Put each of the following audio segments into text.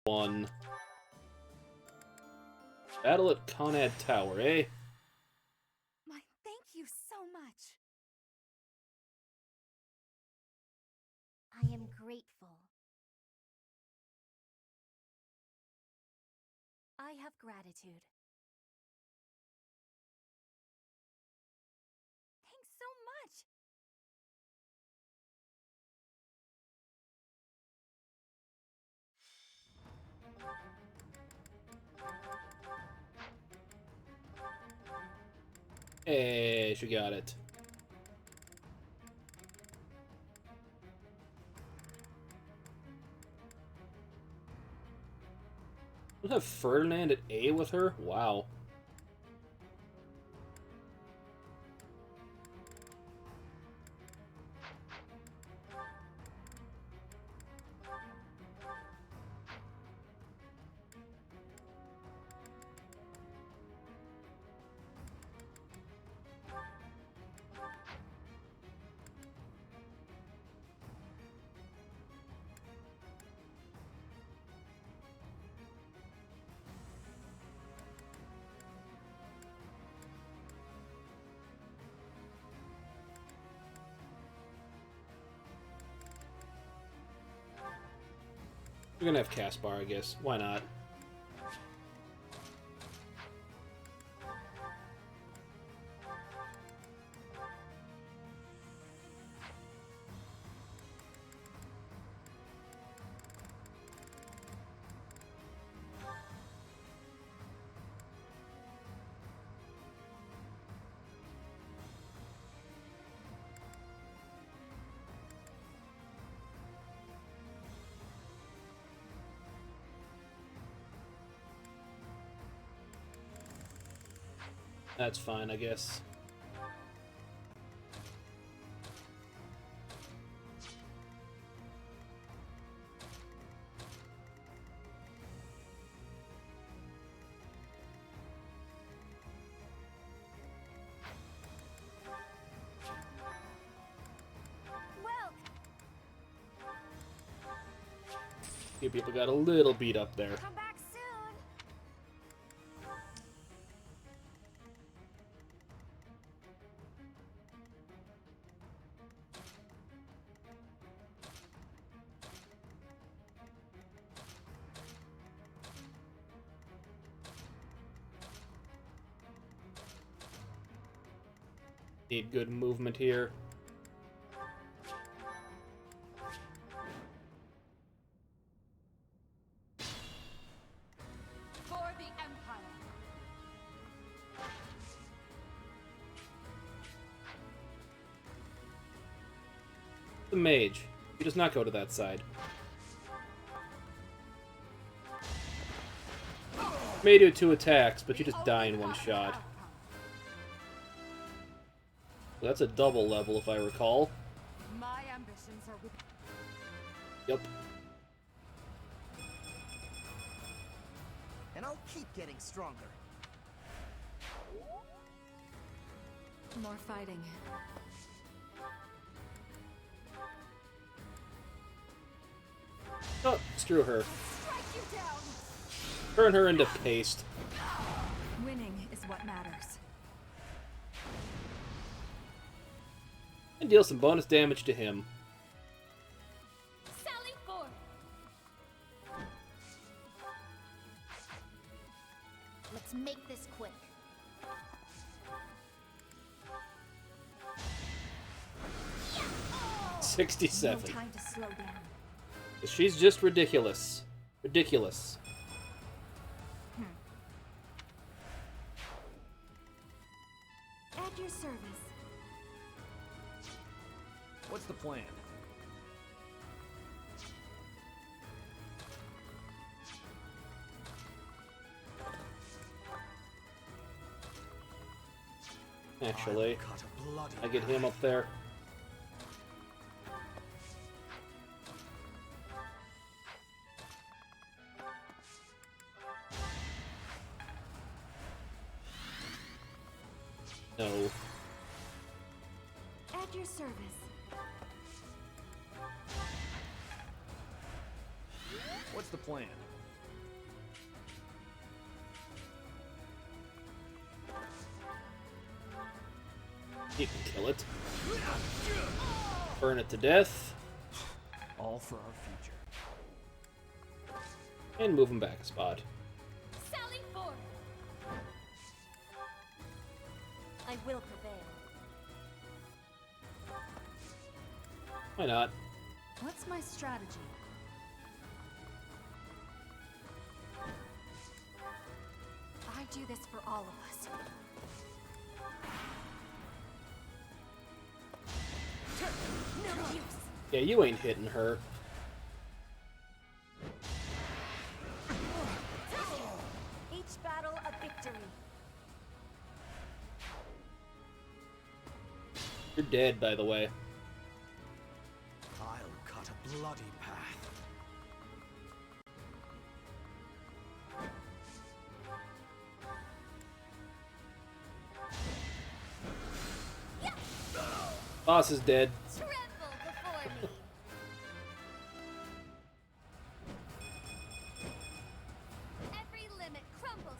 1. Battle at Conad Tower, eh? My thank you so much. I am grateful. I have gratitude. Thanks so much. Hey, she got it. Don't have Ferdinand at A with her? Wow. We're gonna have Caspar, I guess. Why not? That's fine, I guess. Well, Few people got a little beat up there. come back soon. Need good movement here. For the Empire. The mage. He does not go to that side. May do 2 attacks, but you just die in one shot. That's a double level, if I recall. My ambitions are with Yep. And I'll keep getting stronger. more fighting. Oh, screw her. Strike you down. Turn her into paste. Winning is what matters. And deal some bonus damage to him. Sally forth. Let's make this quick. 67. No time to slow down. She's just ridiculous. Ridiculous. At your service. What's the plan? Actually, I'll cut a bloody I get him up there. No. At your service. What's the plan? You can kill it. Burn it to death. All for our future. And move him back a spot. Sally forth! I will prevail. Why not? What's my strategy? I do this for all of us. No use. Yeah, you ain't hitting her. Each battle a victory. You're dead, by the way. I'll cut a bloody path. Boss is dead. Tremble before me. Every limit crumbles.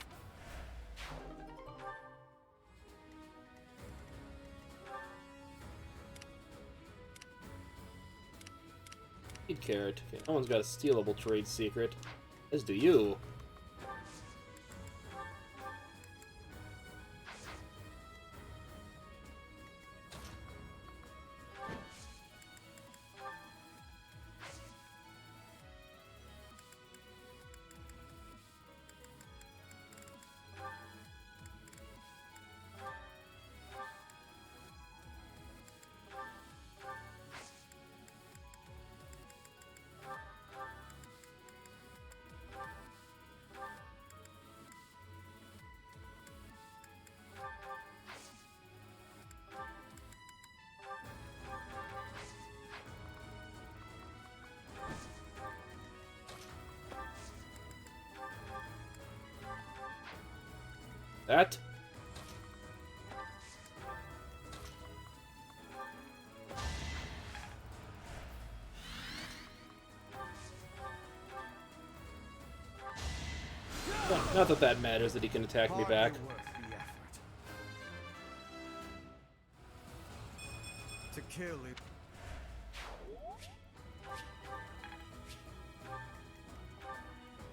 Need carrot. Okay, no one's got a stealable trade secret. As do you. That? Not that that matters that he can attack me back. Hardly worth the effort. To kill it.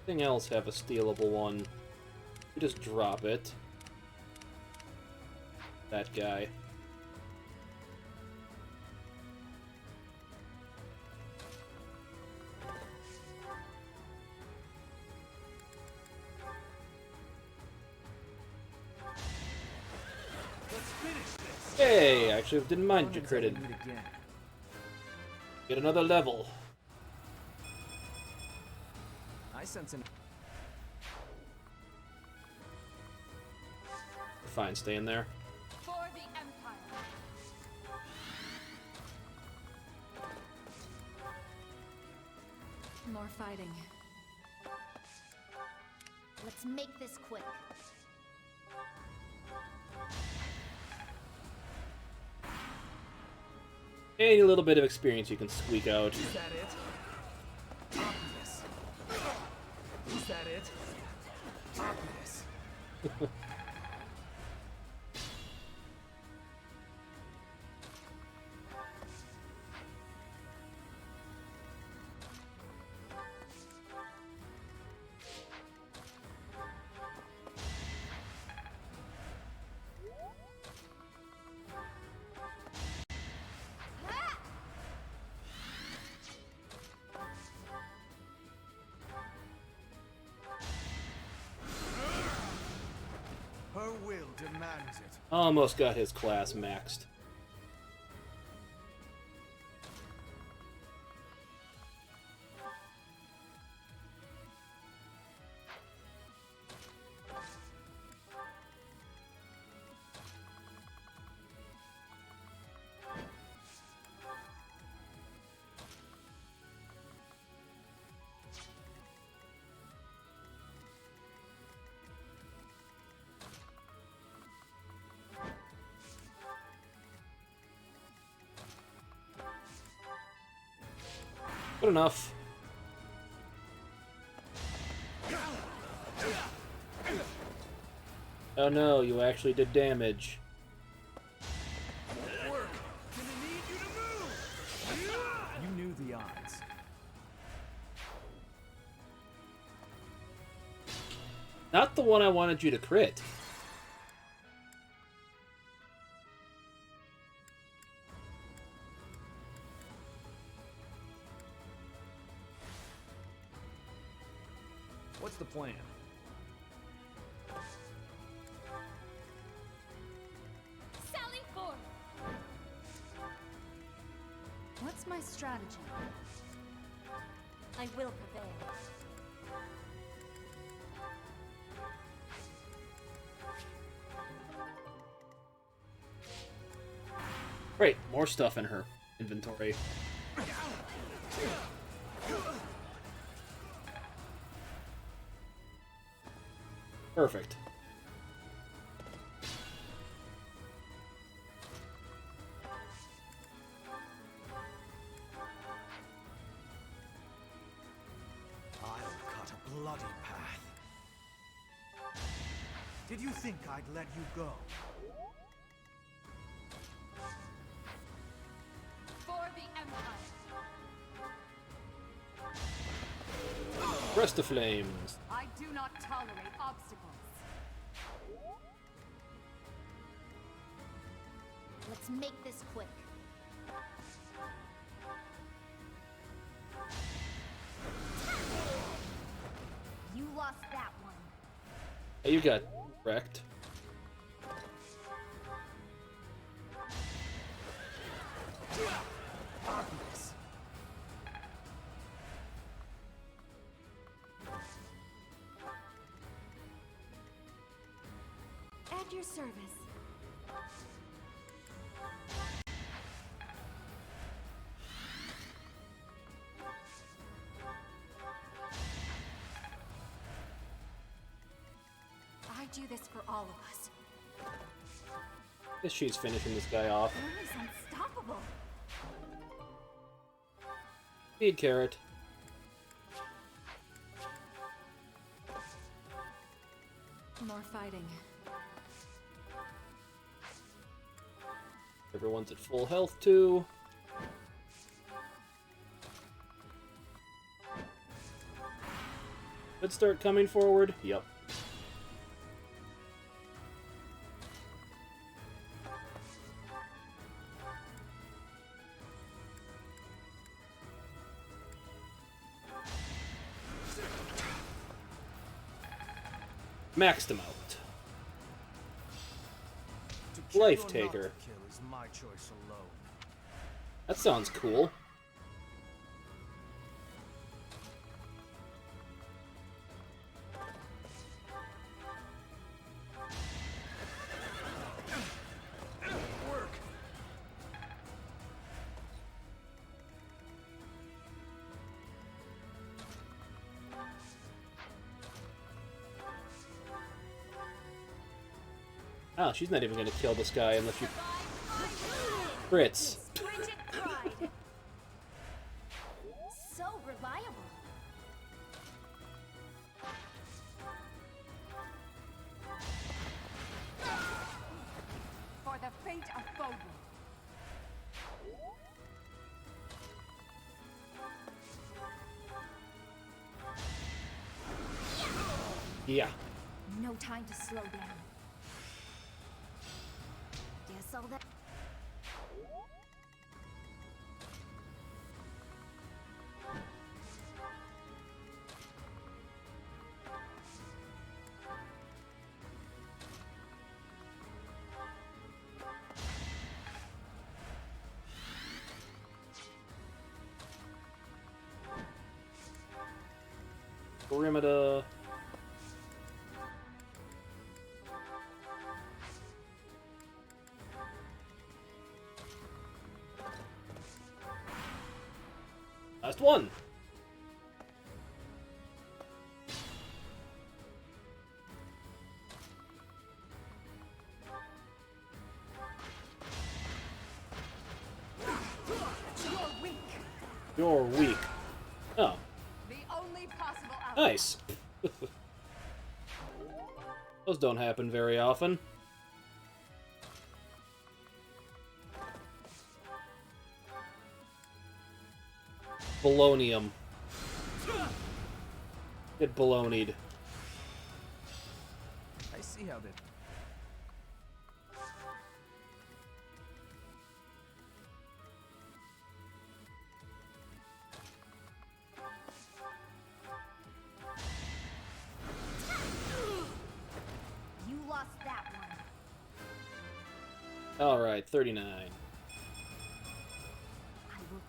Anything else have a stealable one? You just drop it. That guy. Let's finish this. Hey, actually didn't mind you Opponents critted. meet again. Get another level. I sense an. Fine, stay in there. For the Empire. More fighting. Let's make this quick. Any little bit of experience you can squeak out. Is that it? Obvious. Is that it? Obvious. Her will demands it. Almost got his class maxed. Good enough. Oh no, you actually did damage. odds. Not the one I wanted you to crit. What's the plan? Sally forth! What's my strategy? I will prevail. Great, more stuff in her inventory. Perfect. I'll cut a bloody path. Did you think I'd let you go? For the Empire! Rest of flames. I do not tolerate obstacles. Let's make this quick. You lost that one. Hey, you got wrecked. Darkness. At your service. I do this for all of us. Guess she's finishing this guy off. He's unstoppable. Feed carrot. More fighting. Everyone's at full health too. Let's start coming forward. Yep. Maxed them out. To kill Life or not taker. to kill is my choice alone. That sounds cool. Work. Oh, she's not even gonna kill this guy unless you crits. Rigid pride. So reliable. For the fate of Fogo. Yeah. No time to slow down. Guess all that. Perimeter. Last one. You're weak. You're weak. Oh, The only possible outcome. nice. Those don't happen very often. Balonium. Get balonied. I see how that. You lost that one. Alright, 39. I will.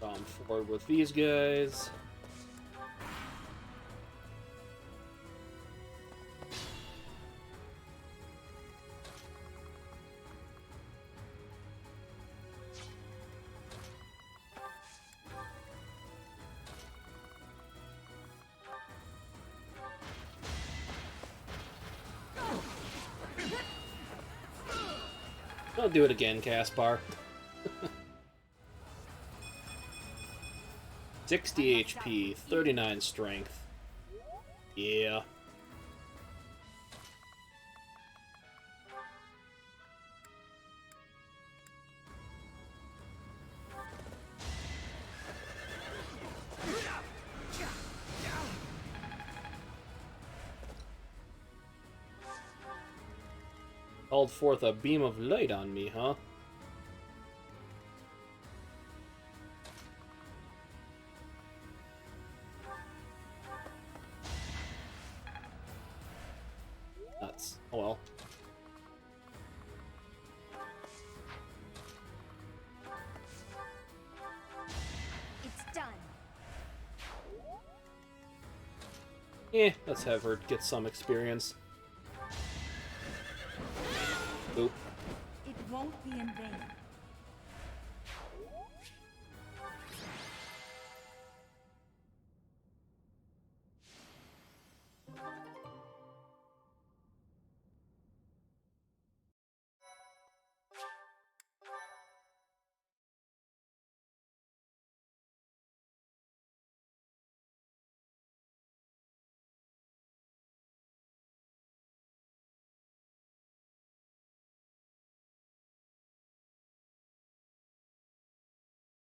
Bomb forward with these guys. Don't do it again, Caspar. 60 HP, 39 strength. Yeah. Called forth a beam of light on me, huh? Nuts. Oh well. It's done. Let's have her get some experience. Oop. It won't be in vain.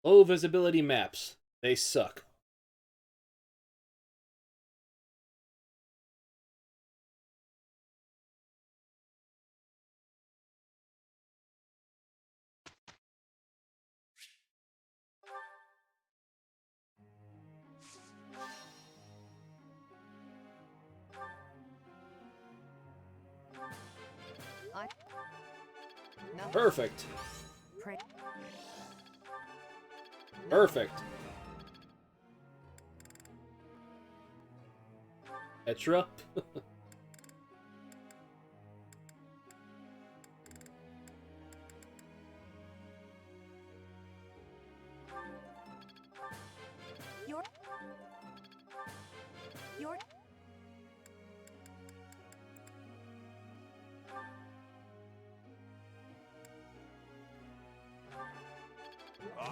Low visibility maps. They suck. No. Perfect. Pray. Perfect. Petra? Your.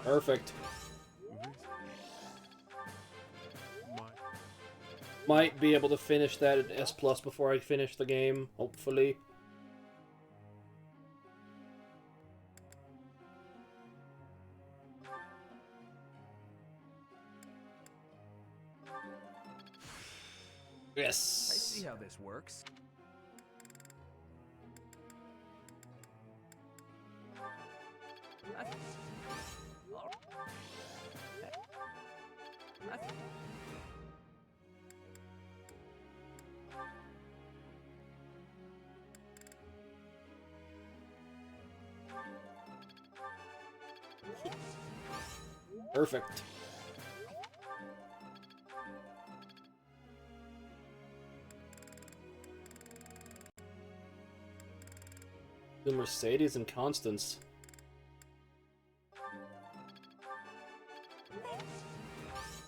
Perfect. Might be able to finish that at S+ before I finish the game, hopefully. Yes. I see how this works. Perfect. The Mercedes and Constance.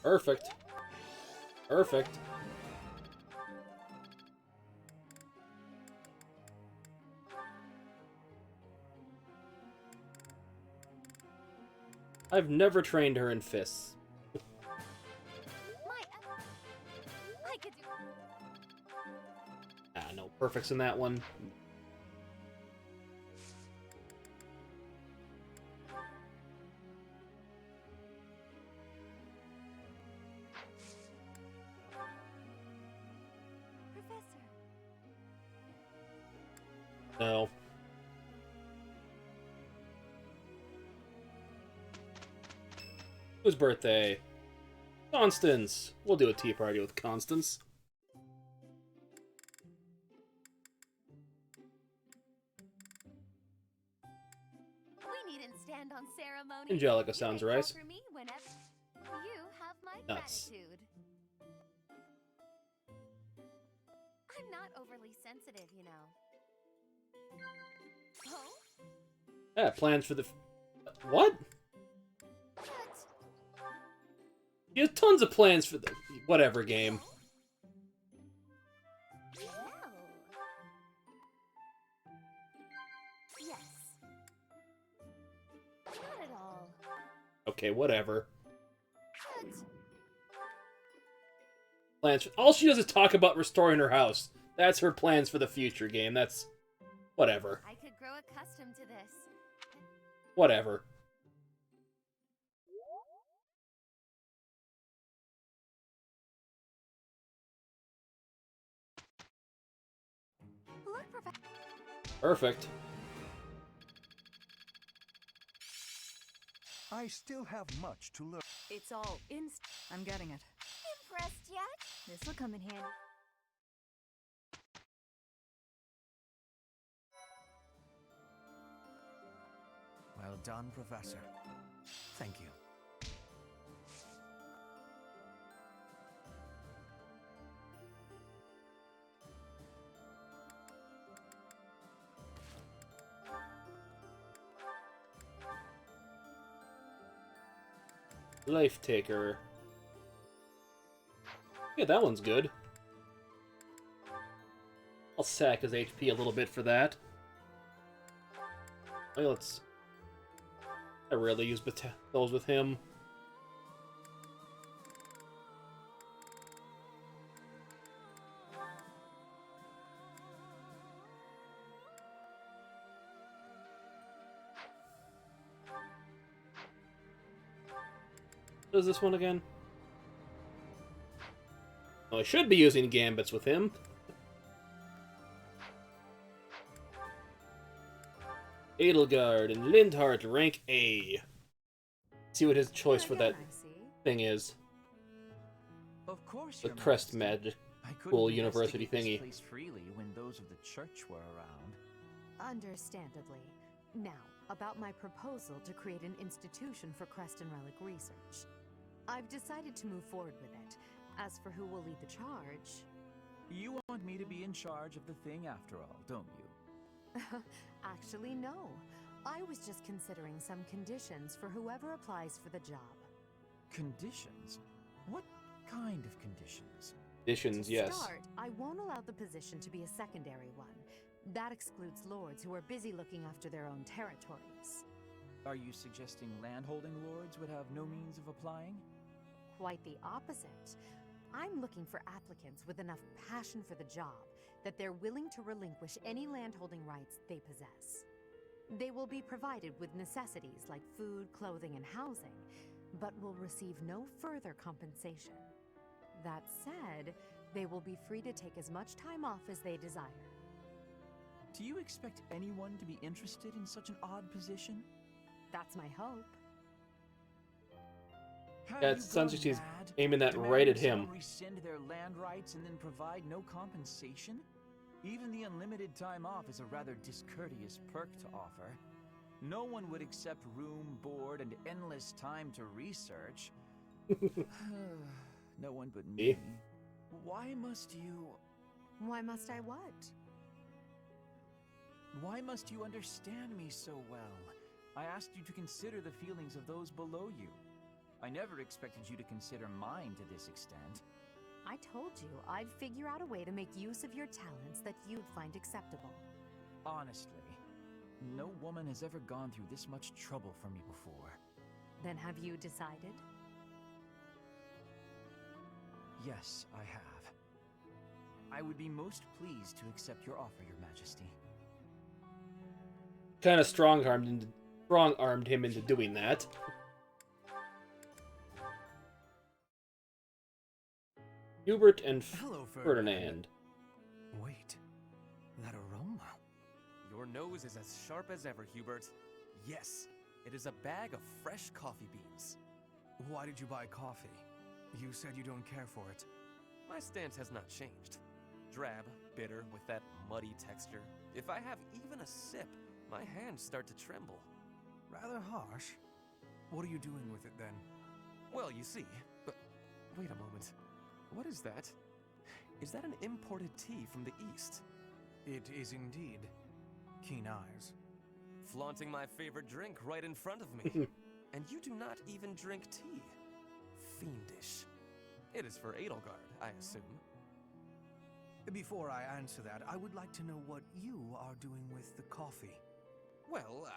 Perfect. Perfect. I've never trained her in fists. I could do. Ah, no perfects in that one. Professor. No. Whose birthday? Constance. We'll do a tea party with Constance. We needn't stand on ceremony. Angelica You sounds may right. call for me whenever you have my Nuts. gratitude. I'm not overly sensitive, you know. Oh? Yeah, plans for the... What? But... He has tons of plans for the... Whatever game. Well... Yes. Not at all. Okay, whatever. But... Plans for... All she does is talk about restoring her house. That's her plans for the future game. That's... Whatever. I could grow accustomed to this. Whatever. Look, Professor. Perfect. I still have much to learn. It's all I'm getting it. Impressed yet? This'll come in handy. Well done, Professor. Thank you. Life Taker. Yeah, that one's good. I'll sack his HP a little bit for that. Well, let's... I rarely use those with him. What is this one again? Oh, I should be using Gambits with him. Edelgard and Lindhart, rank A. See what his choice for that thing is. Of course, The Your Crest Majesty. Magic I couldn't Cool University investigate thingy. this place freely when those of the church were around. Understandably. Now, about my proposal to create an institution for Crest and Relic research. I've decided to move forward with it. As for who will lead the charge... You want me to be in charge of the thing after all, don't you? Actually, no. I was just considering some conditions for whoever applies for the job. Conditions? What kind of conditions? Conditions, To yes. start, I won't allow the position to be a secondary one. That excludes lords who are busy looking after their own territories. Are you suggesting landholding lords would have no means of applying? Quite the opposite. I'm looking for applicants with enough passion for the job that they're willing to relinquish any landholding rights they possess. They will be provided with necessities like food, clothing, and housing, but will receive no further compensation. That said, they will be free to take as much time off as they desire. Do you expect anyone to be interested in such an odd position? That's my hope. Have Yeah, you it sounds like gone she's mad? aiming that Demanding right at him. someone rescind their land rights and then provide no compensation? Even the unlimited time off is a rather discourteous perk to offer. No one would accept room, board, and endless time to research. No one but me. Why must you... Why must I what? Why must you understand me so well? I asked you to consider the feelings of those below you. I never expected you to consider mine to this extent. I told you I'd figure out a way to make use of your talents that you'd find acceptable. Honestly, no woman has ever gone through this much trouble for me before. Then have you decided? Yes, I have. I would be most pleased to accept your offer, Your Majesty. Kind of strong-armed him into doing that. Hubert and Hello, Ferdinand. Wait, that aroma. Your nose is as sharp as ever, Hubert. Yes, it is a bag of fresh coffee beans. Why did you buy coffee? You said you don't care for it. My stance has not changed. Drab, bitter, with that muddy texture. If I have even a sip, my hands start to tremble. Rather harsh. What are you doing with it then? Well, you see, but wait a moment. What is that? Is that an imported tea from the East? It is indeed. Keen eyes. Flaunting my favorite drink right in front of me. And you do not even drink tea. Fiendish. It is for Edelgard, I assume. Before I answer that, I would like to know what you are doing with the coffee. Well,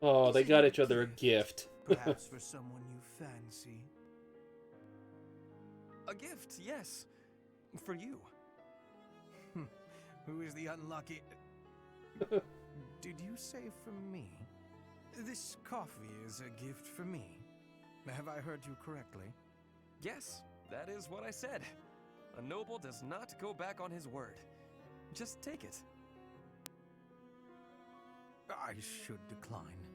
Oh, they got each other a gift. Perhaps for someone you fancy. A gift, yes. For you. Who is the unlucky... Did you say for me? This coffee is a gift for me. Have I heard you correctly? Yes, that is what I said. A noble does not go back on his word. Just take it. I should decline.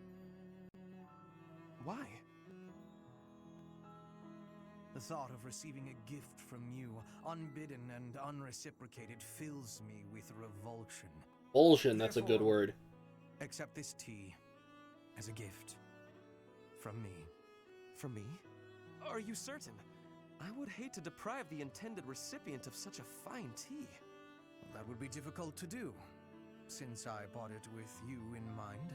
Why? The thought of receiving a gift from you, unbidden and unreciprocated, fills me with revulsion. Bullshit, that's a good Therefore, word. Accept this tea as a gift from me. From me? Are you certain? I would hate to deprive the intended recipient of such a fine tea. That would be difficult to do, since I bought it with you in mind.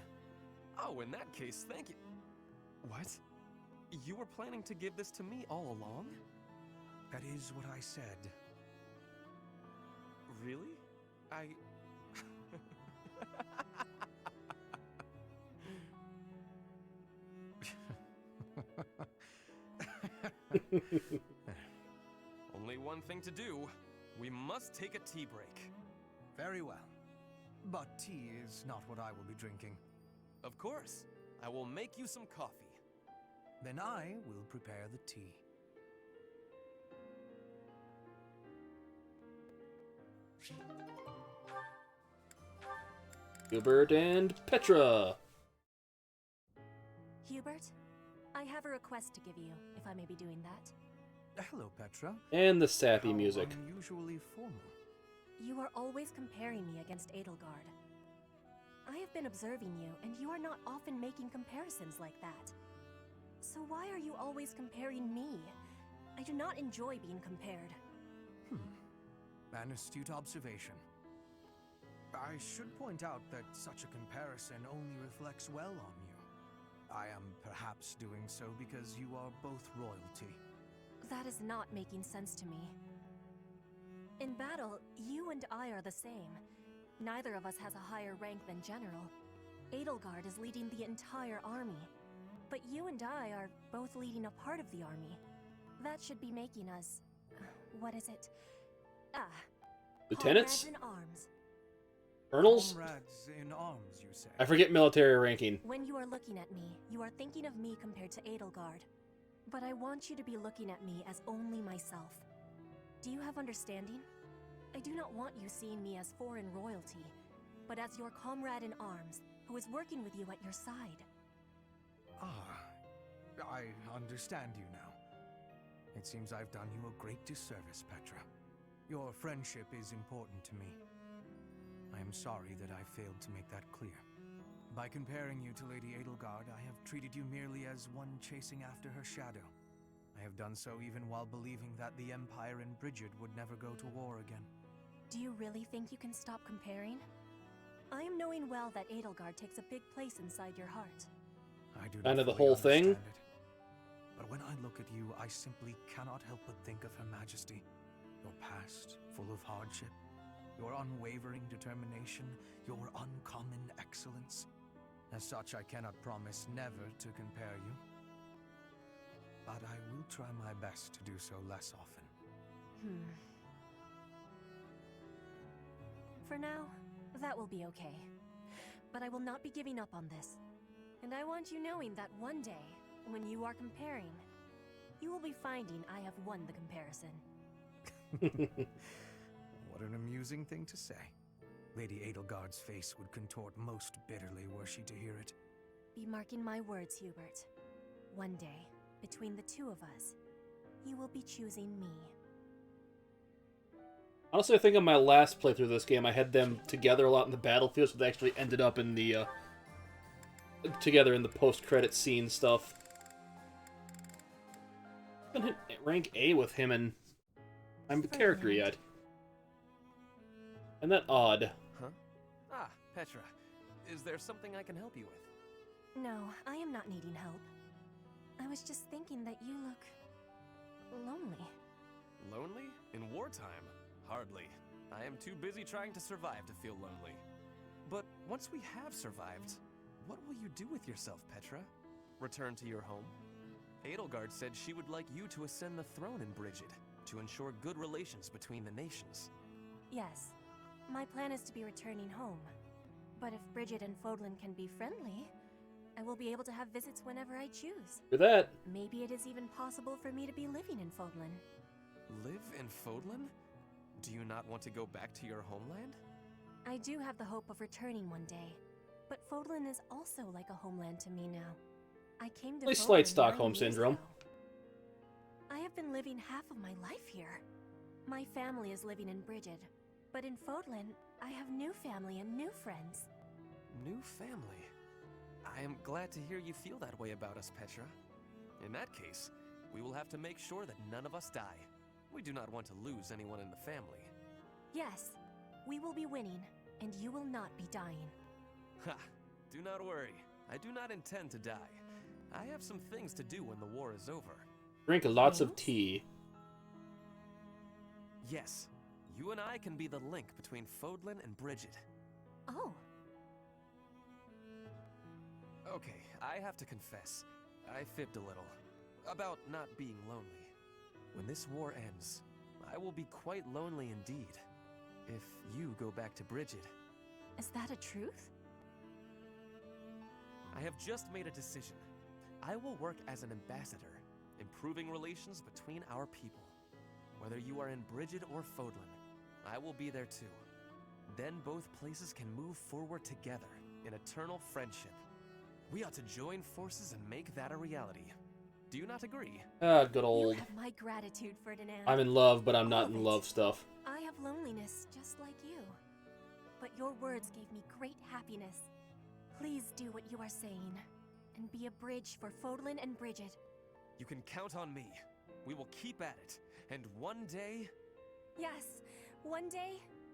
Oh, in that case, thank you. What? You were planning to give this to me all along? That is what I said. Really? Only one thing to do. We must take a tea break. Very well. But tea is not what I will be drinking. Of course. I will make you some coffee. Then I will prepare the tea. Hubert and Petra. Hubert, I have a request to give you, if I may be doing that. Hello, Petra. And the sappy How music. unusually formal. You are always comparing me against Edelgard. I have been observing you, and you are not often making comparisons like that. So why are you always comparing me? I do not enjoy being compared. An astute observation. I should point out that such a comparison only reflects well on you. I am perhaps doing so because you are both royalty. That is not making sense to me. In battle, you and I are the same. Neither of us has a higher rank than general. Edelgard is leading the entire army. But you and I are both leading a part of the army. That should be making us... what is it? Lieutenants? Comrades in arms. Colonels? Comrades in arms, you say? I forget military ranking. When you are looking at me, you are thinking of me compared to Edelgard. But I want you to be looking at me as only myself. Do you have understanding? I do not want you seeing me as foreign royalty, but as your comrade in arms, who is working with you at your side. I understand you now. It seems I've done you a great disservice, Petra. Your friendship is important to me. I am sorry that I failed to make that clear. By comparing you to Lady Edelgard, I have treated you merely as one chasing after her shadow. I have done so even while believing that the Empire and Bridget would never go to war again. Do you really think you can stop comparing? I am knowing well that Edelgard takes a big place inside your heart. I do Kind not of the fully whole thing? understand it. But when I look at you, I simply cannot help but think of Her Majesty. Your past, full of hardship, your unwavering determination, your uncommon excellence. As such, I cannot promise never to compare you. But I will try my best to do so less often. For now, that will be okay. But I will not be giving up on this. And I want you knowing that one day, when you are comparing, you will be finding I have won the comparison. What an amusing thing to say. Lady Edelgard's face would contort most bitterly were she to hear it. Be marking my words, Hubert. One day, between the two of us, you will be choosing me. Honestly, I think on my last playthrough of this game, I had them together a lot in the battlefield, so they actually ended up in the, together in the post-credit scene stuff. I haven't hit rank A with him, and I'm a character yet. Isn't that odd? Huh? Ah, Petra. Is there something I can help you with? No, I am not needing help. I was just thinking that you look... lonely. Lonely? In wartime? Hardly. I am too busy trying to survive to feel lonely. But once we have survived, what will you do with yourself, Petra? Return to your home? Edelgard said she would like you to ascend the throne in Brigid, to ensure good relations between the nations. Yes, my plan is to be returning home. But if Brigid and Fodlan can be friendly, I will be able to have visits whenever I choose. For that. Maybe it is even possible for me to be living in Fodlan. Live in Fodlan? Do you not want to go back to your homeland? I do have the hope of returning one day, but Fodlan is also like a homeland to me now. I came to Really Fodlan slight 9 Stockholm years syndrome. ago. I have been living half of my life here. My family is living in Brigid, but in Fodlan, I have new family and new friends. New family? I am glad to hear you feel that way about us, Petra. In that case, we will have to make sure that none of us die. We do not want to lose anyone in the family. Yes, we will be winning, and you will not be dying. Ha! Do not worry. I do not intend to die. I have some things to do when the war is over. Drink lots of Things? tea. Yes, you and I can be the link between Fodlan and Brigid. Oh, Okay, I have to confess, I fibbed a little. About not being lonely. When this war ends, I will be quite lonely indeed. If you go back to Brigid. is that a truth? I have just made a decision. I will work as an ambassador, improving relations between our people. Whether you are in Brigid or Fodlan, I will be there too. Then both places can move forward together in eternal friendship. We ought to join forces and make that a reality. Do you not agree? Ah, good You old. have my gratitude, Ferdinand. I'm in love, but I'm not All of in it. love stuff. I have loneliness just like you. But your words gave me great happiness. Please do what you are saying, and be a bridge for Fodlan and Brigid. You can count on me. We will keep at it. And one day... Yes, one day,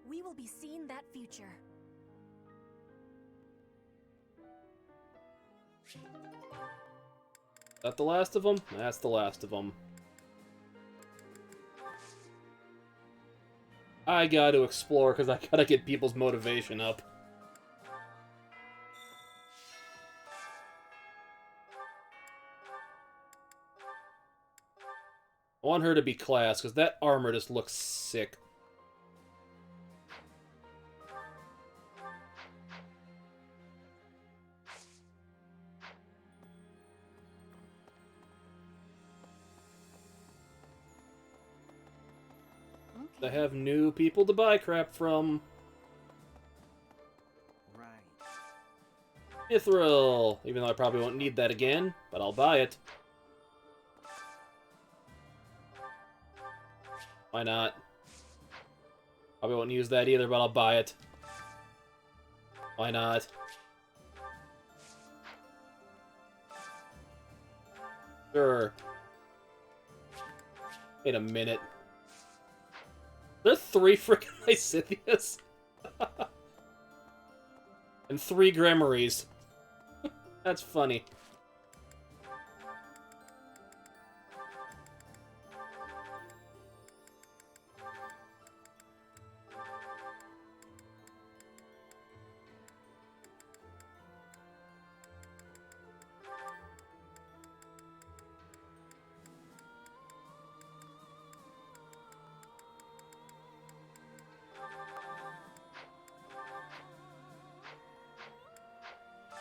we will be seeing that future. That the last of them? That's the last of them. I gotta explore because I gotta get people's motivation up. I want her to be class because that armor just looks sick. I have new people to buy crap from. Right. Mithril! Even though I probably won't need that again, but I'll buy it. Why not? Probably won't use that either, but I'll buy it. Why not? Sure. Wait a minute. There are 3 freaking Lysithias. And 3 Grimoires. That's funny.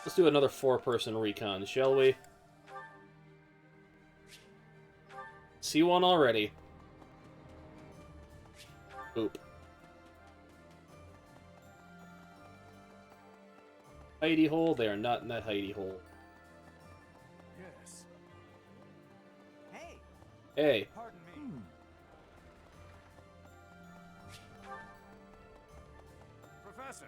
Let's do another 4-person recon, shall we? See one already. Oop. Hidey hole? They are not in that hidey hole. Yes. Hey, Hey. pardon me. Professor!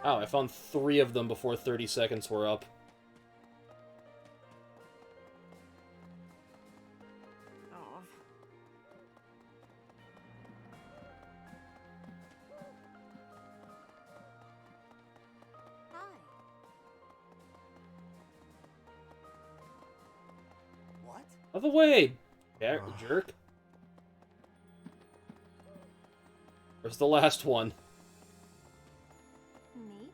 Oh, I found 3 of them before 30 seconds were up. Oh. Hi. What? Out of the way! Jerk. Where's the last one? Maybe.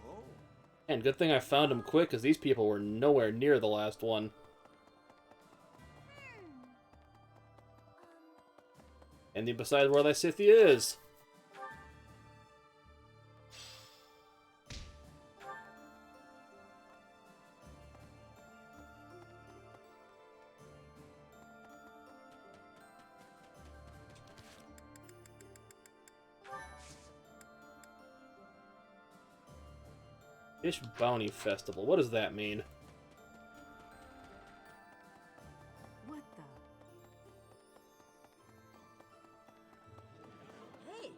Oh. And good thing I found him quick, because these people were nowhere near the last one. And then besides where that Scythia is. Fish Bounty Festival. What does that mean? What the? Hey!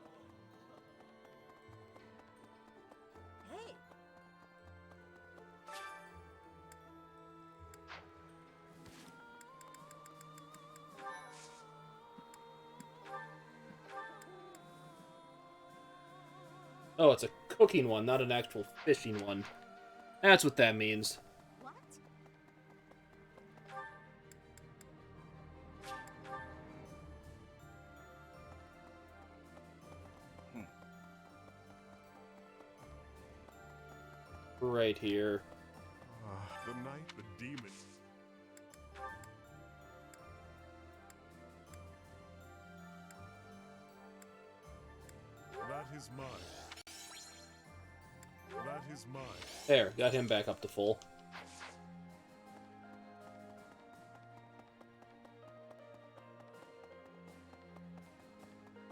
Hey! Oh, it's a cooking one, not an actual fishing one. That's what that means. What? Right here. The night the demon. That is mine. That is mine. There, got him back up to full.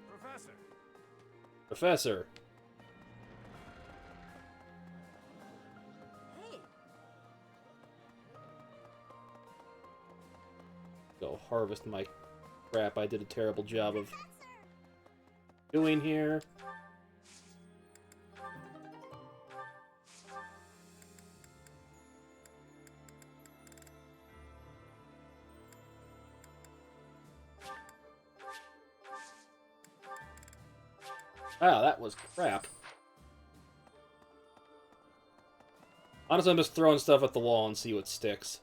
Professor! Professor. Hey! Go harvest my crap I did a terrible job of doing here. Wow, that was crap. Honestly, I'm just throwing stuff at the wall and see what sticks.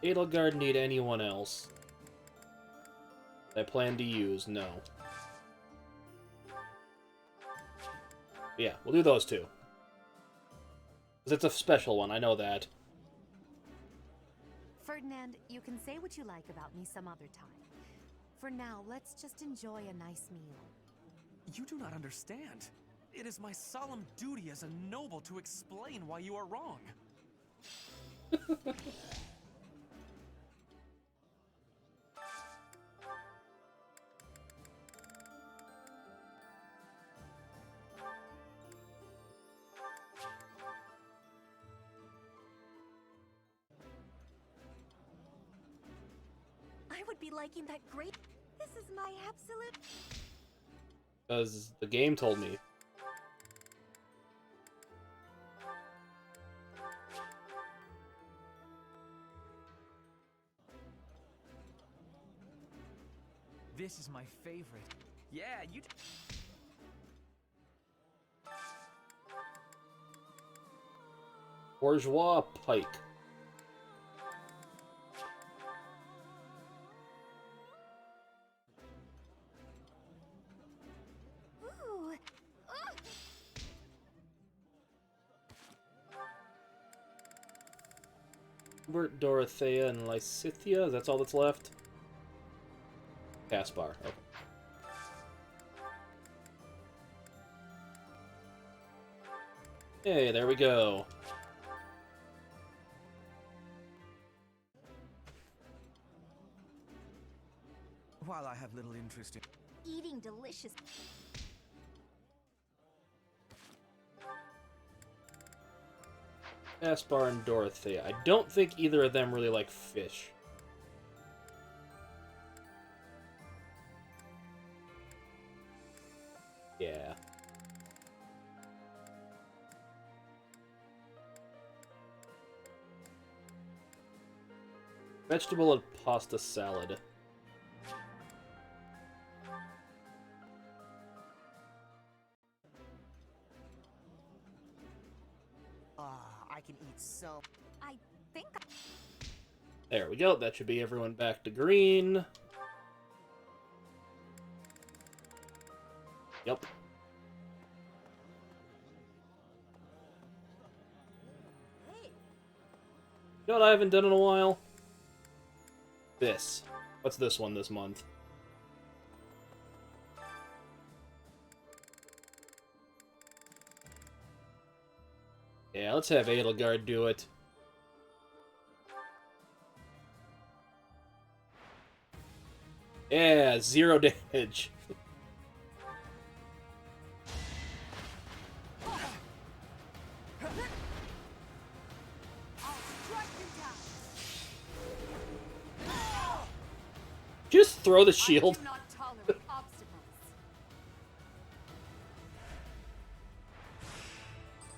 Edelgard need anyone else I plan to use? No. Yeah, we'll do those two. Because it's a special one, I know that. Ferdinand, you can say what you like about me some other time. For now, let's just enjoy a nice meal. You do not understand. It is my solemn duty as a noble to explain why you are wrong. I would be liking that great. This is my absolute... Because the game told me. This is my favorite. Yeah, you. Bourgeois pike. Hubert, Dorothea, and Lysithea. That's all that's left? Caspar. Okay. Hey, there we go. While I have little interest in... Eating delicious. Caspar and Dorothea. I don't think either of them really like fish. Yeah. Vegetable and pasta salad. I can eat so... I think There we go. That should be everyone back to green. Yep. Hey, You know what I haven't done in a while? This. What's this one this month? Yeah, let's have Edelgard do it. Yeah, 0 damage. I'll strike you down. Just throw the shield. I do not tolerate obstacles.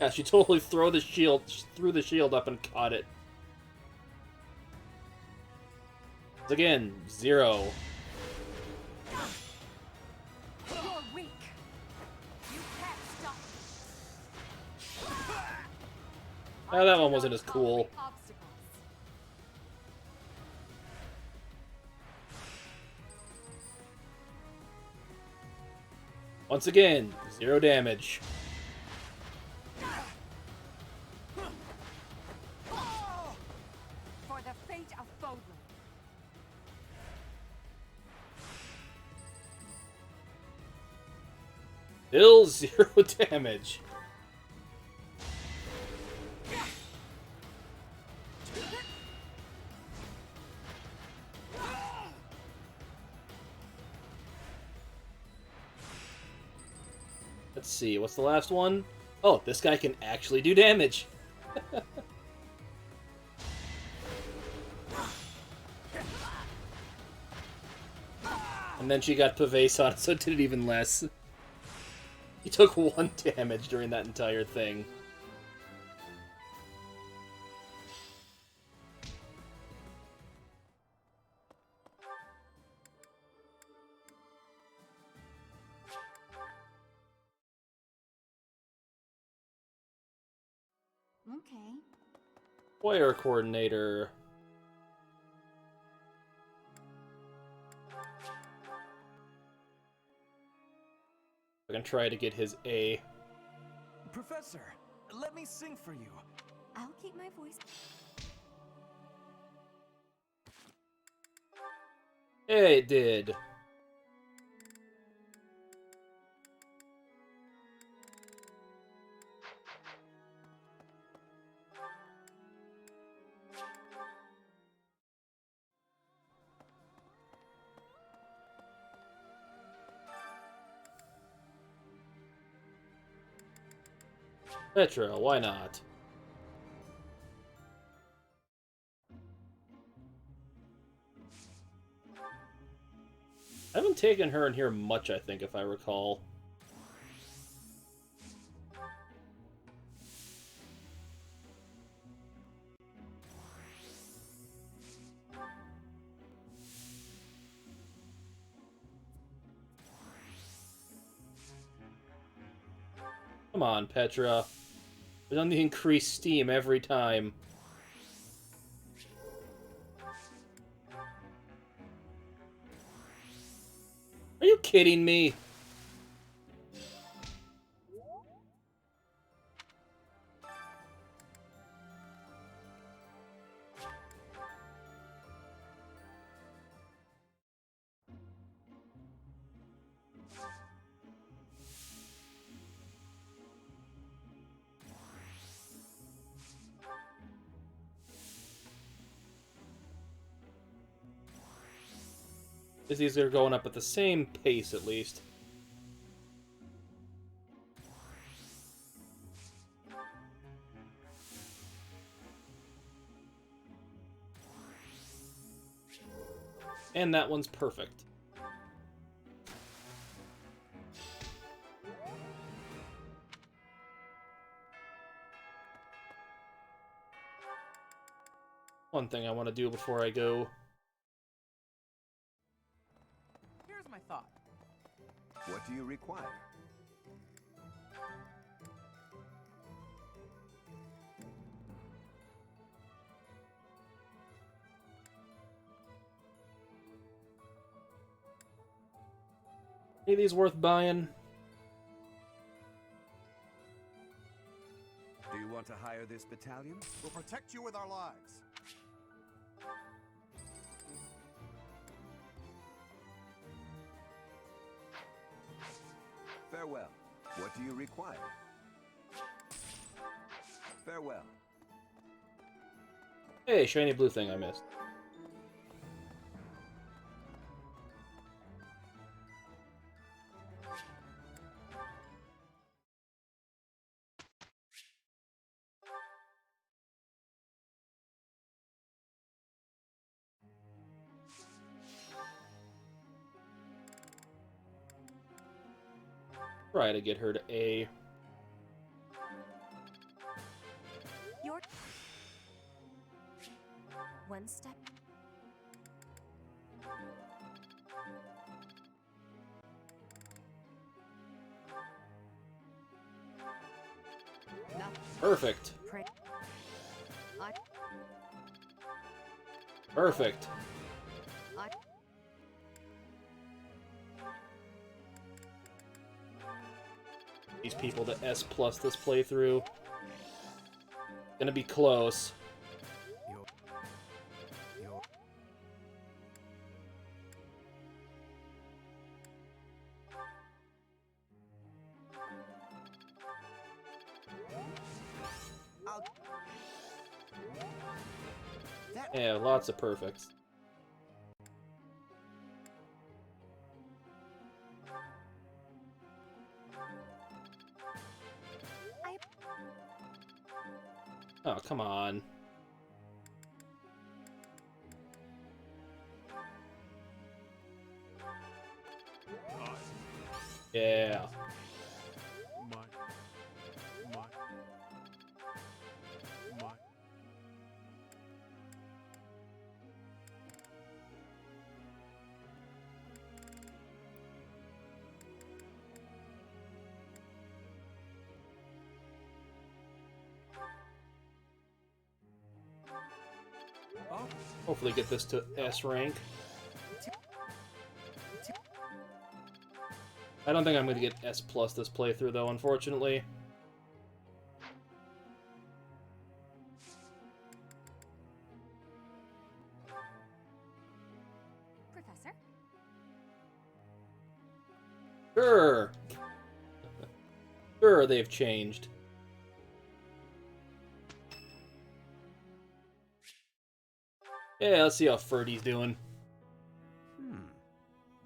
Yeah, she totally threw the shield up and caught it. Again, 0. You're weak. You can't stop me. Ah, that one wasn't as cool. Obstacles. Once again, 0 damage. For the fate of Fodlan. Still 0 damage. Let's see, what's the last one? Oh, this guy can actually do damage. And then she got Pavase on it, so it did it even less. He took 1 damage during that entire thing. Okay. Player coordinator. I can try to get his A. Professor, let me sing for you. I'll keep my voice. Hey, it did. Petra, why not? I haven't taken her in here much, I think, if I recall. Come on, Petra. We're on the increased steam every time. Are you kidding me? These are going up at the same pace, at least. And that one's perfect. One thing I want to do before I go. Here's my thought. What do you require? Any of these worth buying? Do you want to hire this battalion? We'll protect you with our lives. Farewell. What do you require? Farewell. Hey, shiny blue thing I missed. Try to get her to A. You're one step. Perfect. Perfect. These people to S+ this playthrough. Gonna be close. Yeah, lots of perfects. Oh, come on. Yeah. Hopefully get this to S rank. I don't think I'm going to get S+ this playthrough, though, unfortunately. Professor? Sure. Sure, they've changed. Yeah, let's see how Ferdy's doing.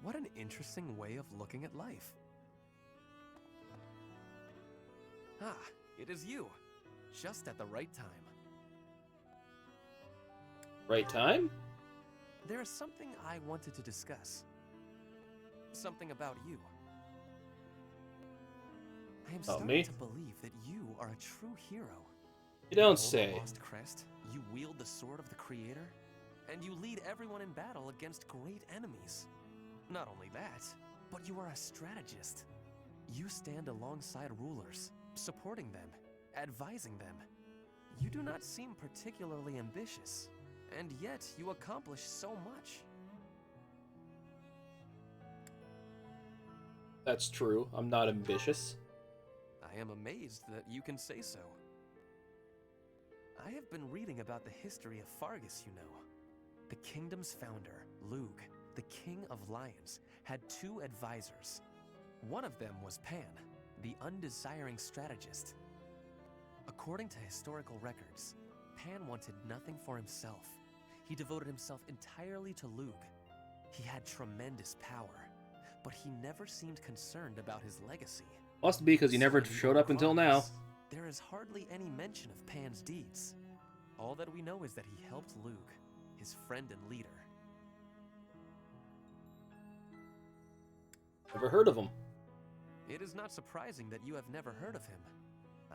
What an interesting way of looking at life. Ah, it is you. Just at the right time. Right time? There is something I wanted to discuss. Something about you. I am starting me? to believe that you are a true hero. You don't hold say. the Lost Crest, you wield the sword of the Creator, and you lead everyone in battle against great enemies. Not only that, but you are a strategist. You stand alongside rulers, supporting them, advising them. You do not seem particularly ambitious, and yet you accomplish so much. That's true. I'm not ambitious. I am amazed that you can say so. I have been reading about the history of Fargus, you know. The kingdom's founder, Lug, the King of Lions, had two advisors. One of them was Pan, the undesiring strategist. According to historical records, Pan wanted nothing for himself. He devoted himself entirely to Lug. He had tremendous power, but he never seemed concerned about his legacy. Must be because he never So in showed up until now. chronicles, there is hardly any mention of Pan's deeds. All that we know is that he helped Luke, his friend and leader. Never heard of him. It is not surprising that you have never heard of him.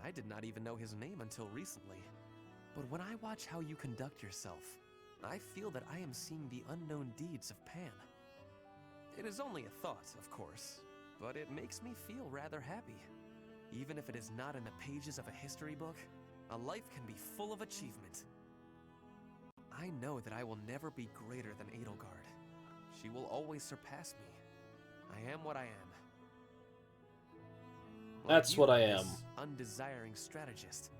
I did not even know his name until recently. But when I watch how you conduct yourself, I feel that I am seeing the unknown deeds of Pan. It is only a thought, of course, but it makes me feel rather happy. Even if it is not in the pages of a history book, a life can be full of achievement. I know that I will never be greater than Edelgard. She will always surpass me. I am what I am. That's what I am. This undesiring strategist.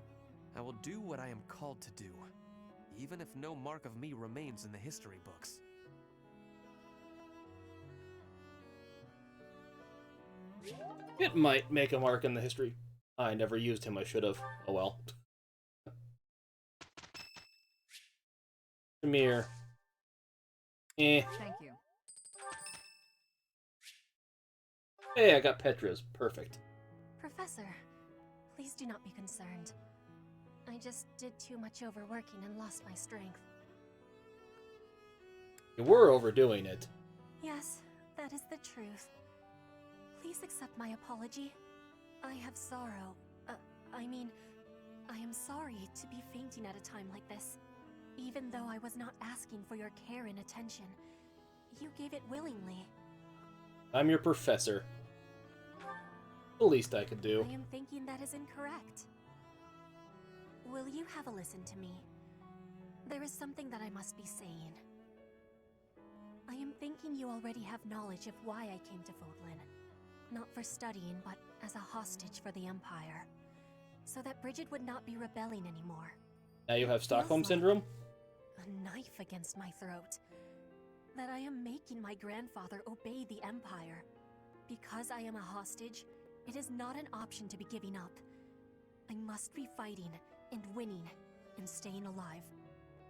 I will do what I am called to do, even if no mark of me remains in the history books. It might make a mark in the history. I never used him, I should have. Oh well. Shamir. Eh. Thank you. Hey, I got Petra's. Perfect. Professor, please do not be concerned. I just did too much overworking and lost my strength. You were overdoing it. Yes, that is the truth. Please accept my apology. I have sorrow. I am sorry to be fainting at a time like this. Even though I was not asking for your care and attention, you gave it willingly. I'm your professor. The least I could do. I am thinking that is incorrect. Will you have a listen to me? There is something that I must be saying. I am thinking you already have knowledge of why I came to Fodlan. Not for studying, but as a hostage for the Empire. So that Bridget would not be rebelling anymore. Now you have Stockholm Feels like Syndrome? a knife against my throat. That I am making my grandfather obey the Empire. Because I am a hostage, it is not an option to be giving up. I must be fighting, and winning, and staying alive.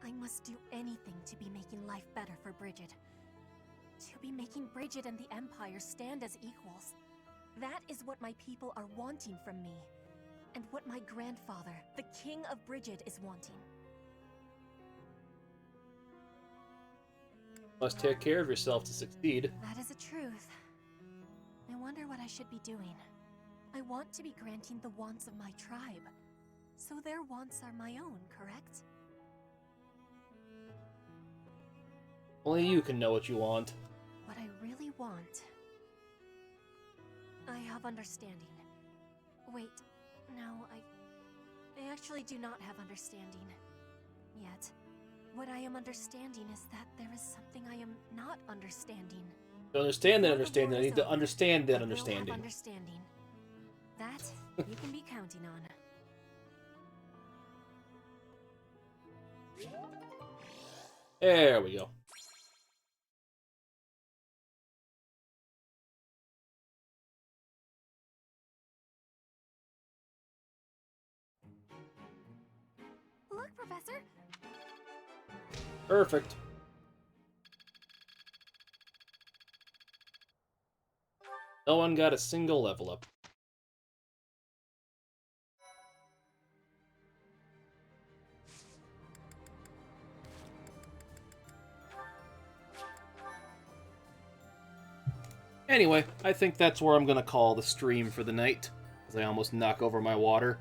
I must do anything to be making life better for Bridget. To be making Bridget and the Empire stand as equals. That is what my people are wanting from me. And what my grandfather, the King of Bridget, is wanting. Must take care of yourself to succeed. That is a truth. I wonder what I should be doing. I want to be granting the wants of my tribe. So their wants are my own, correct? Only you can know what you want. What I really want... I have understanding. Wait, no, I actually do not have understanding. Yet. What I am understanding is that there is something I am not understanding. To understand that understanding, I need to understand that I will have understanding. understanding. That you can be counting on. There we go. Look, Professor! Perfect. No one got a single level up. Anyway, I think that's where I'm gonna call the stream for the night, as I almost knock over my water.